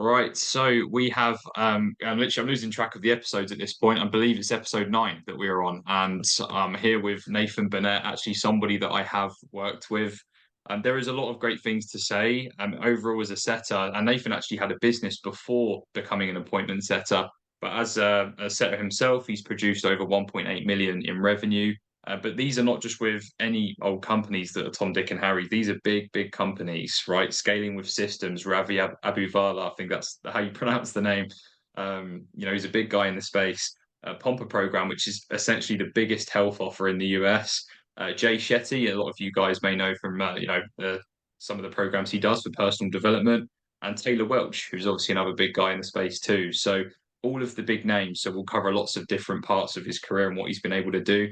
Right, so we have and literally I'm losing track of the episodes at this point. I believe it's episode 9 that we are on, and I'm here with Nathan Burnett, actually somebody that I have worked with. And there is a lot of great things to say. Overall as a setter, and Nathan actually had a business before becoming an appointment setter, but as a setter himself, he's produced over 1.8 million in revenue. But these are not just with any old companies that are Tom, Dick, and Harry. These are big, big companies, right? Scaling with systems. Ravi Abuvala, I think that's how you pronounce the name. He's a big guy in the space. Pompa program, which is essentially the biggest health offer in the US. Jay Shetty, a lot of you guys may know from some of the programs he does for personal development, and Taylor Welch, who's obviously another big guy in the space too. So all of the big names. So we'll cover lots of different parts of his career and what he's been able to do.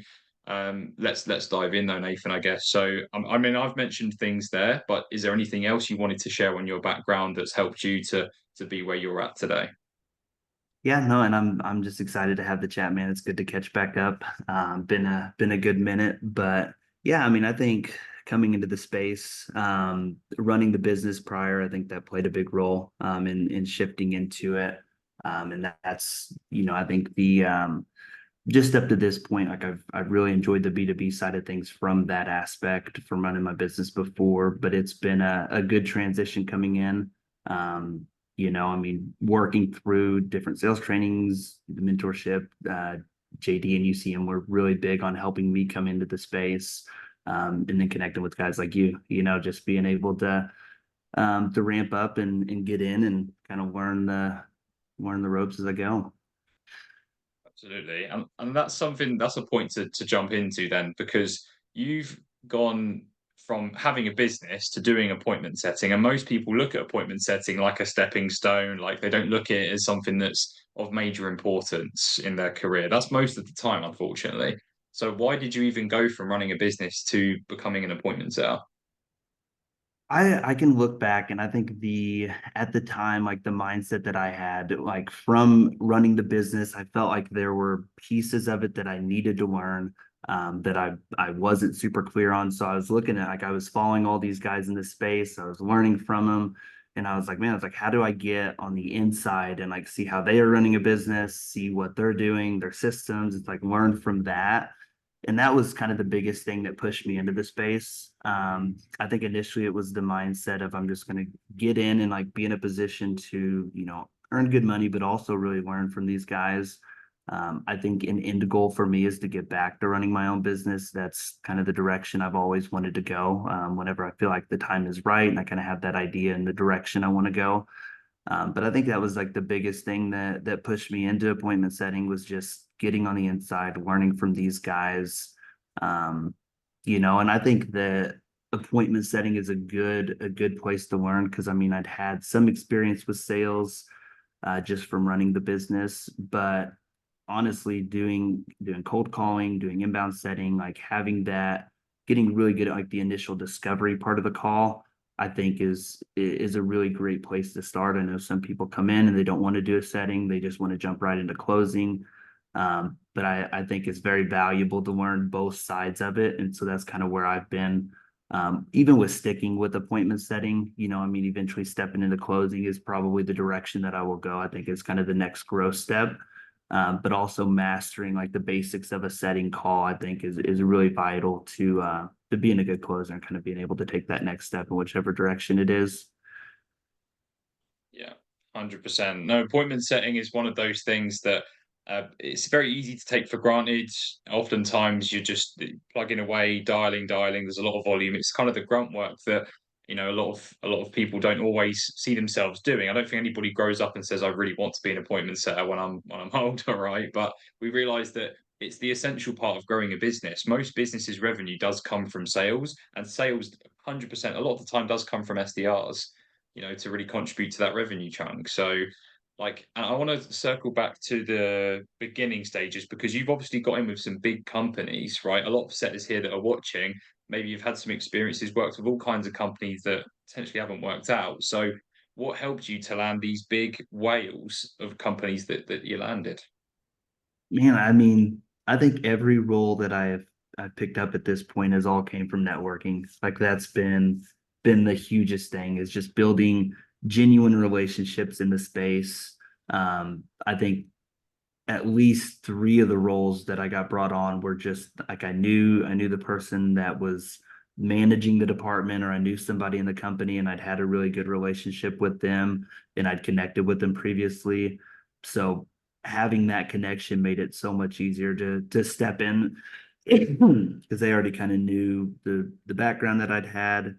Let's dive in though, Nathan, I guess. So, I mean, I've mentioned things there, but is there anything else you wanted to share on your background that's helped you to be where you're at today? Yeah, no, and I'm just excited to have the chat, man. It's good to catch back up. Been a good minute, but yeah, I mean, I think coming into the space, running the business prior, I think that played a big role in shifting into it. And that's, I think the just up to this point, like I've really enjoyed the B2B side of things from that aspect from running my business before, but it's been a good transition coming in. Um, I mean, working through different sales trainings, the mentorship, JD and UCM were really big on helping me come into the space. And then connecting with guys like just being able to ramp up and get in and kind of learn the ropes as I go. Absolutely. And that's a point to jump into then, because you've gone from having a business to doing appointment setting. And most people look at appointment setting like a stepping stone, like they don't look at it as something that's of major importance in their career. That's most of the time, unfortunately. So why did you even go from running a business to becoming an appointment setter? I can look back and I think the at the time like the mindset that I had like from running the business I felt like there were pieces of it that I needed to learn that I wasn't super clear on, so I was looking at like I was following all these guys in this space. I was learning from them, and I was like, man, I was like, how do I get on the inside and like see how they are running a business, see what they're doing, their systems. It's like learn from that, and that was kind of the biggest thing that pushed me into the space. I think initially it was the mindset of I'm just going to get in and like be in a position to, earn good money, but also really learn from these guys. I think an end goal for me is to get back to running my own business. That's kind of the direction I've always wanted to go. Whenever I feel like the time is right and I kind of have that idea in the direction I want to go. But I think that was like the biggest thing that pushed me into appointment setting was just getting on the inside, learning from these guys. Um, and I think that appointment setting is a good place to learn because I mean I'd had some experience with sales just from running the business, but honestly doing cold calling, doing inbound setting, like having that, getting really good at like the initial discovery part of the call, I think is a really great place to start. I know some people come in and they don't want to do a setting, they just want to jump right into closing. But I think it's very valuable to learn both sides of it. And so that's kind of where I've been. Even with sticking with appointment setting, I mean, eventually stepping into closing is probably the direction that I will go. I think it's kind of the next growth step. But also mastering like the basics of a setting call, I think is really vital to being a good closer and kind of being able to take that next step in whichever direction it is. Yeah, 100%. No, appointment setting is one of those things that it's very easy to take for granted. Oftentimes, you're just plugging away, dialing. There's a lot of volume. It's kind of the grunt work that a lot of people don't always see themselves doing. I don't think anybody grows up and says, "I really want to be an appointment setter when I'm older," right? But we realise that it's the essential part of growing a business. Most businesses' revenue does come from sales, and sales, 100%, a lot of the time does come from SDRs, to really contribute to that revenue chunk. So, like, and I want to circle back to the beginning stages because you've obviously got in with some big companies, right? A lot of setters here that are watching, maybe you've had some experiences, worked with all kinds of companies that potentially haven't worked out. So, what helped you to land these big whales of companies that you landed? Man, I mean, I think every role that I've picked up at this point has all came from networking. Like that's been the hugest thing is just building genuine relationships in the space. I think at least three of the roles that I got brought on were just like I knew the person that was managing the department, or I knew somebody in the company and I'd had a really good relationship with them and I'd connected with them previously. So having that connection made it so much easier to step in because they already kind of knew the background that I'd had.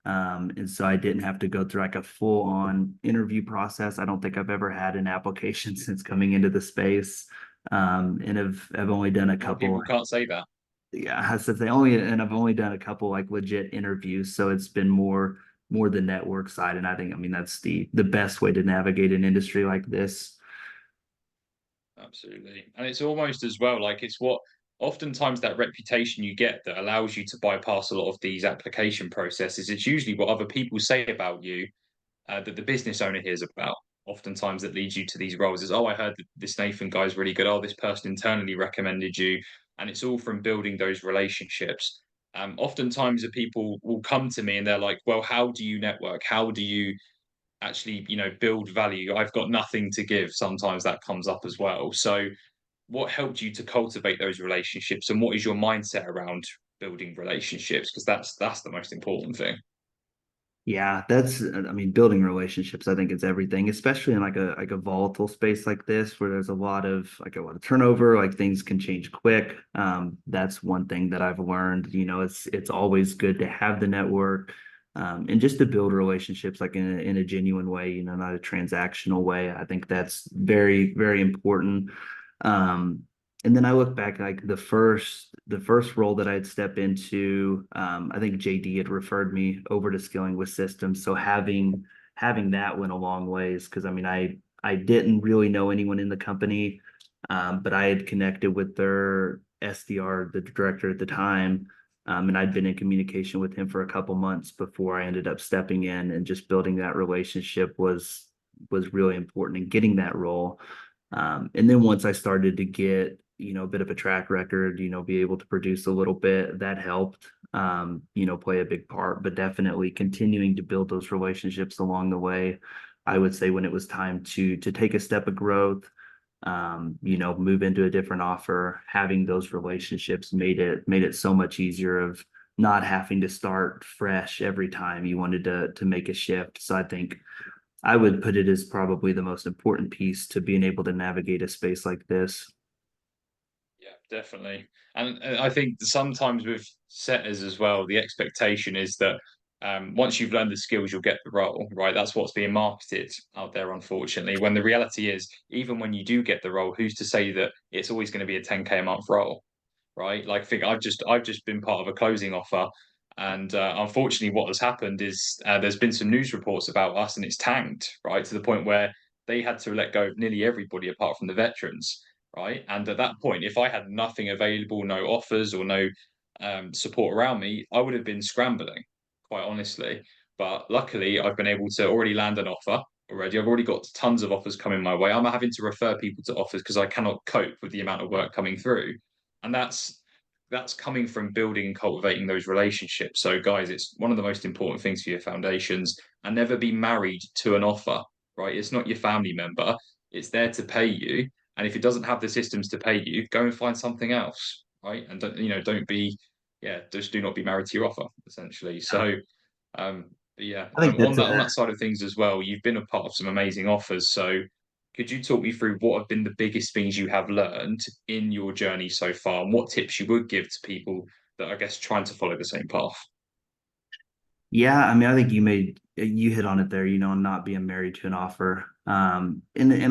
And so I didn't have to go through like a full on interview process. I don't think I've ever had an application since coming into the space. And have only done a A lot of couple. people can't say that. Yeah, I said they only, and I've only done a couple like legit interviews. So it's been more the network side. And I mean, that's the best way to navigate an industry like this. Absolutely. And it's almost as well like it's what oftentimes that reputation you get that allows you to bypass a lot of these application processes. It's usually what other people say about you that the business owner hears about. Oftentimes that leads you to these roles is, oh, I heard that this Nathan guy's really good. Oh, this person internally recommended you. And it's all from building those relationships. Oftentimes the people will come to me and they're like, well, how do you network? How do you actually, build value? I've got nothing to give. Sometimes that comes up as well. So what helped you to cultivate those relationships and what is your mindset around building relationships? Because that's the most important thing. Yeah, I mean, building relationships, I think it's everything, especially in like a volatile space like this where there's a lot of turnover, like things can change quick. That's one thing that I've learned, it's always good to have the network, and just to build relationships like in a genuine way, not a transactional way. I think that's very, very important. Um, and then I look back like the first role that I'd step into, I think JD had referred me over to Skilling with Systems. So having that went a long ways because I mean I didn't really know anyone in the company, but I had connected with their SDR, the director at the time. And I'd been in communication with him for a couple months before I ended up stepping in, and just building that relationship was really important in getting that role. And then once I started to get, a bit of a track record, be able to produce a little bit, that helped, play a big part, but definitely continuing to build those relationships along the way. I would say when it was time to take a step of growth, move into a different offer, having those relationships made it so much easier of not having to start fresh every time you wanted to make a shift. So I think I would put it as probably the most important piece to being able to navigate a space like this. Yeah, definitely. And I think sometimes with setters as well, the expectation is that once you've learned the skills, you'll get the role, right? That's what's being marketed out there, unfortunately. When the reality is, even when you do get the role, who's to say that it's always going to be a 10K a month role, right? Like, I think I've just been part of a closing offer, and unfortunately, what has happened is there's been some news reports about us, and it's tanked, right, to the point where they had to let go of nearly everybody apart from the veterans, right? And at that point, if I had nothing available, no offers or no support around me, I would have been scrambling, quite honestly. But luckily, I've been able to already land an offer already. I've already got tons of offers coming my way. I'm having to refer people to offers because I cannot cope with the amount of work coming through, and that's coming from building and cultivating those relationships. So guys, it's one of the most important things for your foundations. And never be married to an offer, right? It's not your family member, it's there to pay you. And if it doesn't have the systems to pay you, go and find something else, right? And don't be, yeah, just do not be married to your offer, essentially. So but yeah, I think on that's that side of things as well, you've been a part of some amazing offers. So could you talk me through what have been the biggest things you have learned in your journey so far, and what tips you would give to people that I guess trying to follow the same path? Yeah, I mean, I think you hit on it there, not being married to an offer. And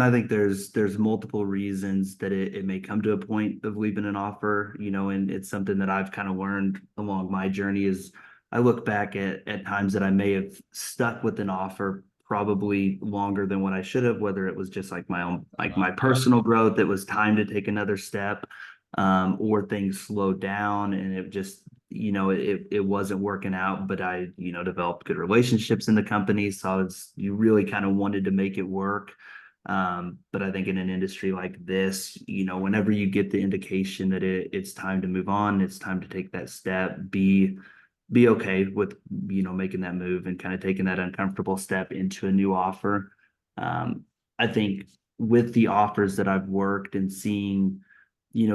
I think there's multiple reasons that it may come to a point of leaving an offer, and it's something that I've kind of learned along my journey is I look back at times that I may have stuck with an offer probably longer than what I should have, whether it was just like my own, like my Yeah, personal growth, it was time to take another step, or things slowed down and it just it wasn't working out, but I, developed good relationships in the company. So you really kind of wanted to make it work. But I think in an industry like this, whenever you get the indication that it's time to move on, it's time to take that step, be okay with, making that move and kind of taking that uncomfortable step into a new offer. I think with the offers that I've worked and seeing,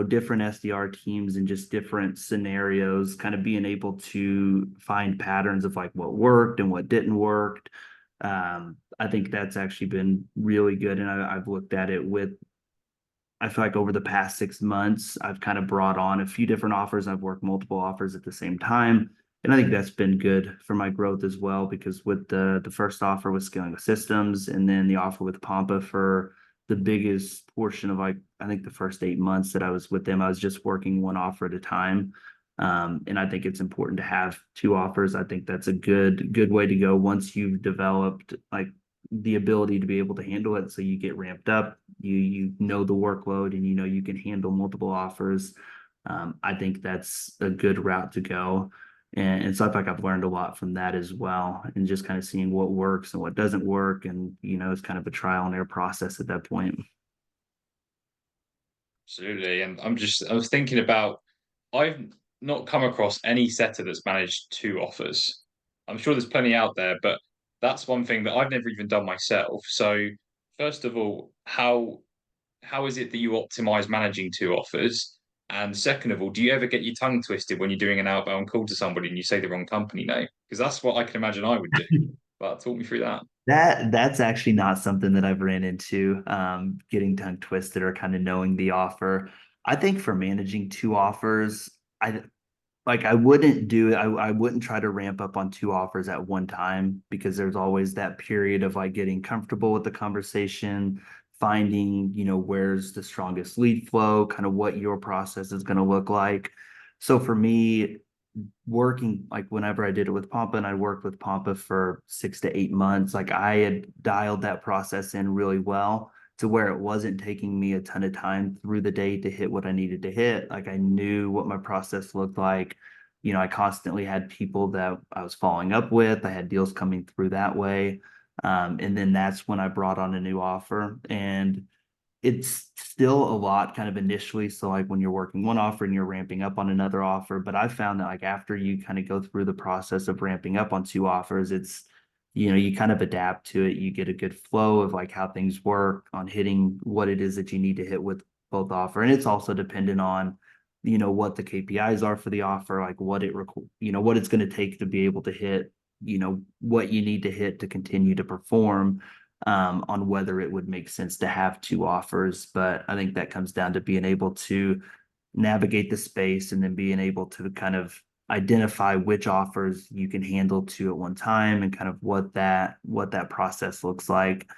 different SDR teams and just different scenarios, kind of being able to find patterns of like what worked and what didn't work. I think that's actually been really good. And I've looked at it with, I feel like over the past 6 months, I've kind of brought on a few different offers. I've worked multiple offers at the same time. And I think that's been good for my growth as well, because with the first offer with scaling the systems, and then the offer with Pompa for the biggest portion of like, I think the first 8 months that I was with them, I was just working one offer at a time. And I think it's important to have two offers. I think that's a good way to go once you've developed like the ability to be able to handle it. So you get ramped up, you know the workload, and you can handle multiple offers. I think that's a good route to go. And so I feel like I've learned a lot from that as well, and just kind of seeing what works and what doesn't work. And, it's kind of a trial and error process at that point. Absolutely. And I was thinking about, I've not come across any setter that's managed two offers. I'm sure there's plenty out there, but that's one thing that I've never even done myself. So, first of all, how is it that you optimize managing two offers? And second of all, do you ever get your tongue twisted when you're doing an outbound call to somebody and you say the wrong company name? Because that's what I can imagine I would do. But talk me through that. That's actually not something that I've ran into, getting tongue twisted or kind of knowing the offer. I think for managing two offers, I wouldn't do it. I wouldn't try to ramp up on two offers at one time, because there's always that period of like getting comfortable with the conversation, finding, where's the strongest lead flow, kind of what your process is going to look like. So for me, working like whenever I did it with Pompa, and I worked with Pompa for 6 to 8 months, like I had dialed that process in really well to where it wasn't taking me a ton of time through the day to hit what I needed to hit. Like I knew what my process looked like. I constantly had people that I was following up with. I had deals coming through that way. And then that's when I brought on a new offer. And it's still a lot kind of initially. So like when you're working one offer and you're ramping up on another offer, but I've found that like after you kind of go through the process of ramping up on two offers, it's, you kind of adapt to it. You get a good flow of like how things work on hitting what it is that you need to hit with both offer. And it's also dependent on, what the KPIs are for the offer, like what it's going to take to be able to hit, what you need to hit to continue to perform, on whether it would make sense to have two offers. But I think that comes down to being able to navigate the space and then being able to kind of identify which offers you can handle two at one time, and kind of what that process looks like.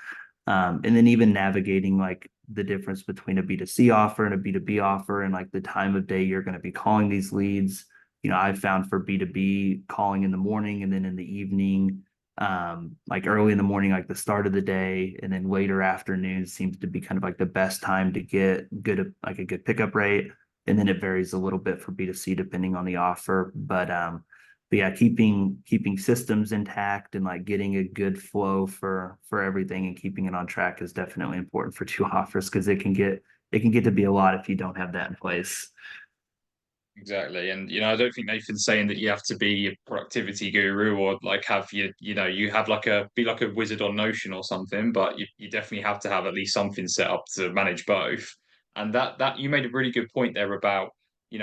And then even navigating like the difference between a B2C offer and a B2B offer, and like the time of day you're going to be calling these leads. I've found for B2B, calling in the morning and then in the evening, like early in the morning, like the start of the day, and then later afternoon seems to be kind of like the best time to get like a good pickup rate. And then it varies a little bit for B2C depending on the offer. But yeah, keeping systems intact and like getting a good flow for everything and keeping it on track is definitely important for two offers, because it can get to be a lot if you don't have that in place. Exactly. And I don't think Nathan's saying that you have to be a productivity guru or like have you have like a be like a wizard on Notion or something, but you definitely have to have at least something set up to manage both. And that you made a really good point there about,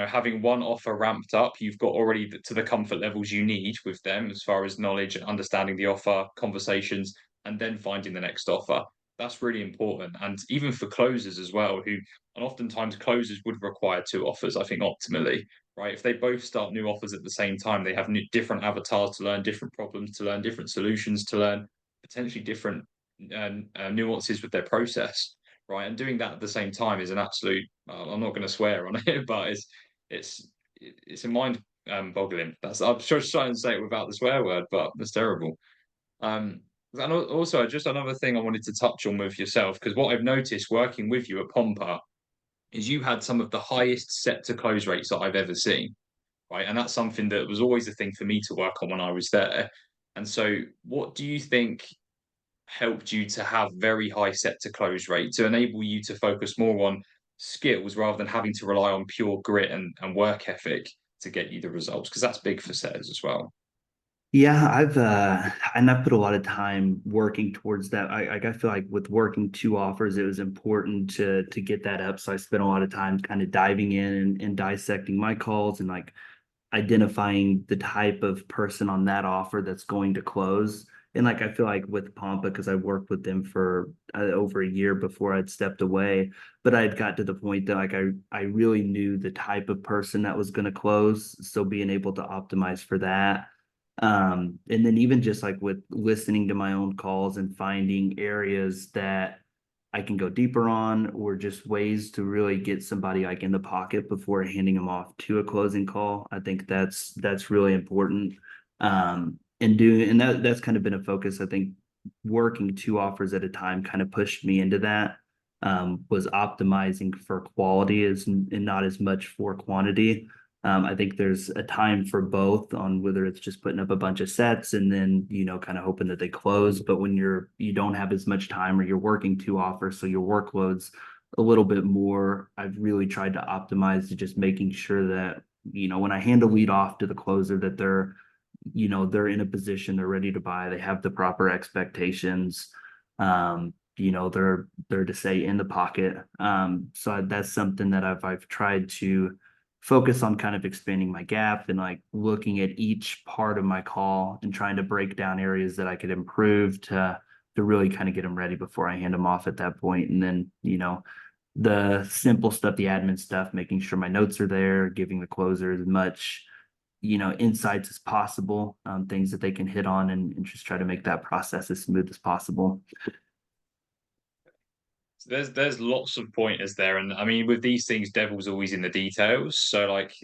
having one offer ramped up, you've got already to the comfort levels you need with them as far as knowledge and understanding the offer, conversations, and then finding the next offer. That's really important. And even for closers as well, and oftentimes closers would require two offers, I think optimally, right? If they both start new offers at the same time, they have different avatars to learn, different problems to learn, different solutions to learn, potentially different nuances with their process, right? And doing that at the same time is an absolute, I'm not going to swear on it, but it's it's a mind boggling. I'm just trying to say it without the swear word, but that's terrible. And also, just another thing I wanted to touch on with yourself, because what I've noticed working with you at Pompa is you had some of the highest set to close rates that I've ever seen, right? And that's something that was always a thing for me to work on when I was there. And so, what do you think helped you to have very high set to close rate to enable you to focus more on skills rather than having to rely on pure grit and work ethic to get you the results? Because that's big for setters as well. Yeah, I've put a lot of time working towards that. I feel like with working two offers, it was important to get that up. So I spent a lot of time kind of diving in and dissecting my calls and like identifying the type of person on that offer that's going to close. And like I feel like with Pompa, because I worked with them for over a year before I'd stepped away, but I'd got to the point that like I really knew the type of person that was going to close. So being able to optimize for that. And then even just like with listening to my own calls and finding areas that I can go deeper on, or just ways to really get somebody like in the pocket before handing them off to a closing call. I think that's really important. And that's kind of been a focus. I think working two offers at a time kind of pushed me into that. Was optimizing for quality as and not as much for quantity. I think there's a time for both on whether it's just putting up a bunch of sets and then, kind of hoping that they close. But when you don't have as much time or you're working two offers, so your workload's a little bit more, I've really tried to optimize to just making sure that, when I hand a lead off to the closer that they're in a position, they're ready to buy, they have the proper expectations. They're to say in the pocket. So that's something that I've tried to focus on, kind of expanding my gap and like looking at each part of my call and trying to break down areas that I could improve to really kind of get them ready before I hand them off at that point. And then, the simple stuff, the admin stuff, making sure my notes are there, giving the closer as much, insights as possible, things that they can hit on, and just try to make that process as smooth as possible. So there's lots of pointers there, and I mean, with these things, devil's always in the details. So like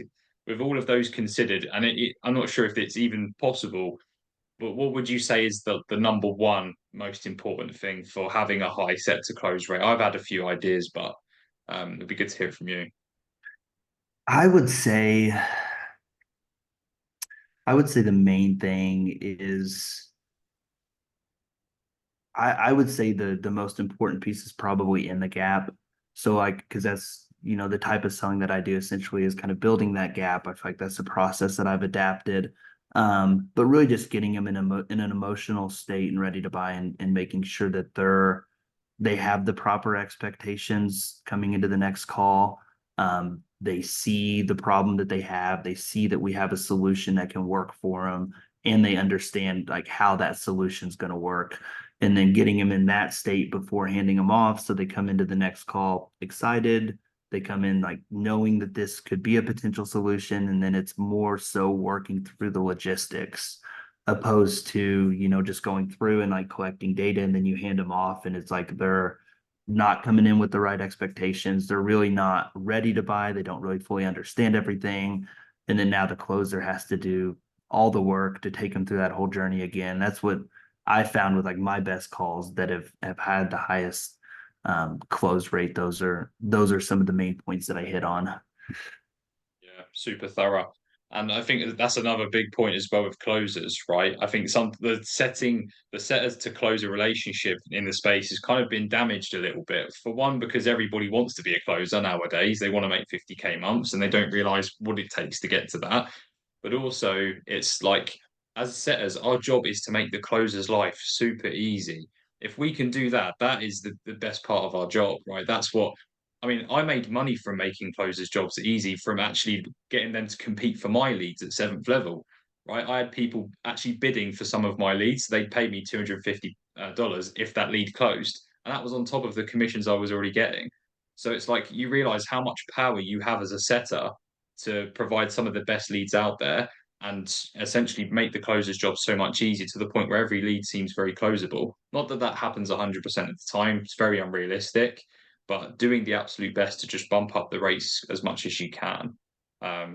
with all of those considered, and I'm not sure if it's even possible, but what would you say is the number one most important thing for having a high set to close rate? I've had a few ideas, but it'd be good to hear from you. I would say, I would say the main thing is I would say the most important piece is probably in the gap. So like, because that's the type of selling that I do essentially is kind of building that gap. I feel like that's a process that I've adapted. But really just getting them in an emotional state and ready to buy, and making sure that they have the proper expectations coming into the next call. They see the problem that they have. They see that we have a solution that can work for them, and they understand like how that solution is going to work, and then getting them in that state before handing them off so they come into the next call excited. They come in like knowing that this could be a potential solution, and then it's more so working through the logistics opposed to, just going through and like collecting data and then you hand them off and it's like they're not coming in with the right expectations. They're really not ready to buy. They don't really fully understand everything. And then now the closer has to do all the work to take them through that whole journey again. That's what I found with like my best calls that have had the highest close rate. Those are some of the main points that I hit on. Yeah, super thorough. And I think that's another big point as well with closers, right? I think the setters to close a relationship in the space has kind of been damaged a little bit. For one, because everybody wants to be a closer nowadays. They want to make 50K months and they don't realize what it takes to get to that. But also, it's like as setters, our job is to make the closer's life super easy. If we can do that, that is the best part of our job, right? That's what I mean, I made money from making closers' jobs easy from actually getting them to compete for my leads at seventh level, right? I had people actually bidding for some of my leads. They'd pay me $250 if that lead closed. And that was on top of the commissions I was already getting. So it's like you realize how much power you have as a setter to provide some of the best leads out there and essentially make the closer's job so much easier to the point where every lead seems very closable. Not that that happens 100% of the time, it's very unrealistic, but doing the absolute best to just bump up the rates as much as you can.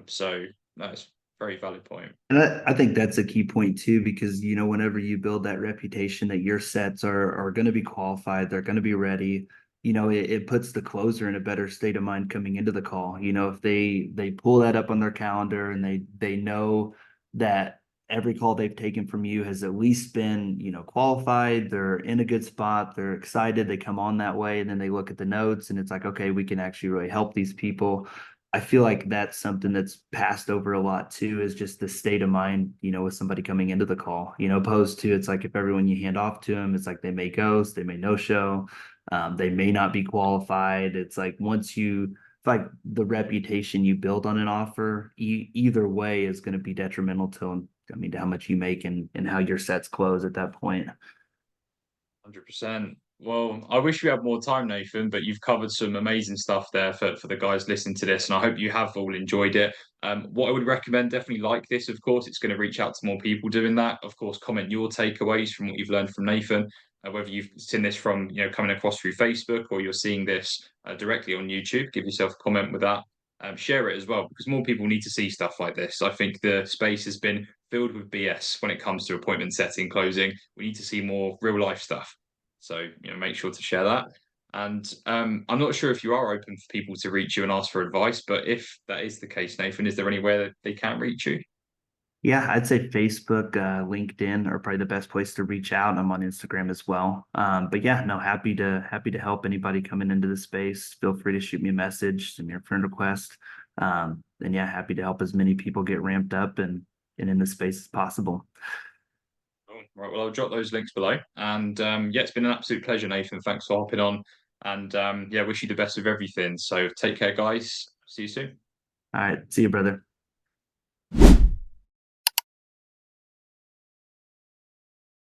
So that's a very valid point. And I think that's a key point too, because whenever you build that reputation that your sets are going to be qualified, they're going to be ready. It puts the closer in a better state of mind coming into the call. If they pull that up on their calendar and they know that every call they've taken from you has at least been qualified, they're in a good spot, they're excited, they come on that way, and then they look at the notes and it's like, okay, we can actually really help these people. I feel like that's something that's passed over a lot too, is just the state of mind, with somebody coming into the call, opposed to it's like if everyone you hand off to them, it's like they may ghost, they may no show, they may not be qualified. It's like once you, like the reputation you build on an offer, either way is going to be detrimental to, I mean, to how much you make and how your sets close at that point. 100%. Well, I wish we had more time, Nathan, but you've covered some amazing stuff there for the guys listening to this, and I hope you have all enjoyed it. What I would recommend, definitely like this, of course, it's going to reach out to more people doing that. Of course, comment your takeaways from what you've learned from Nathan, whether you've seen this from, coming across through Facebook or you're seeing this directly on YouTube, give yourself a comment with that. Share it as well, because more people need to see stuff like this. I think the space has been filled with BS when it comes to appointment setting, closing. We need to see more real life stuff. So, make sure to share that. And I'm not sure if you are open for people to reach you and ask for advice, but if that is the case, Nathan, is there anywhere that they can reach you? Yeah, I'd say Facebook, LinkedIn are probably the best place to reach out. I'm on Instagram as well. But yeah, no, happy to help anybody coming into the space. Feel free to shoot me a message, send me a friend request. And yeah, happy to help as many people get ramped up and in the space as possible. Cool. Right. Well, I'll drop those links below. And yeah, it's been an absolute pleasure, Nathan. Thanks for hopping on. And yeah, wish you the best of everything. So take care, guys. See you soon. All right, see you, brother.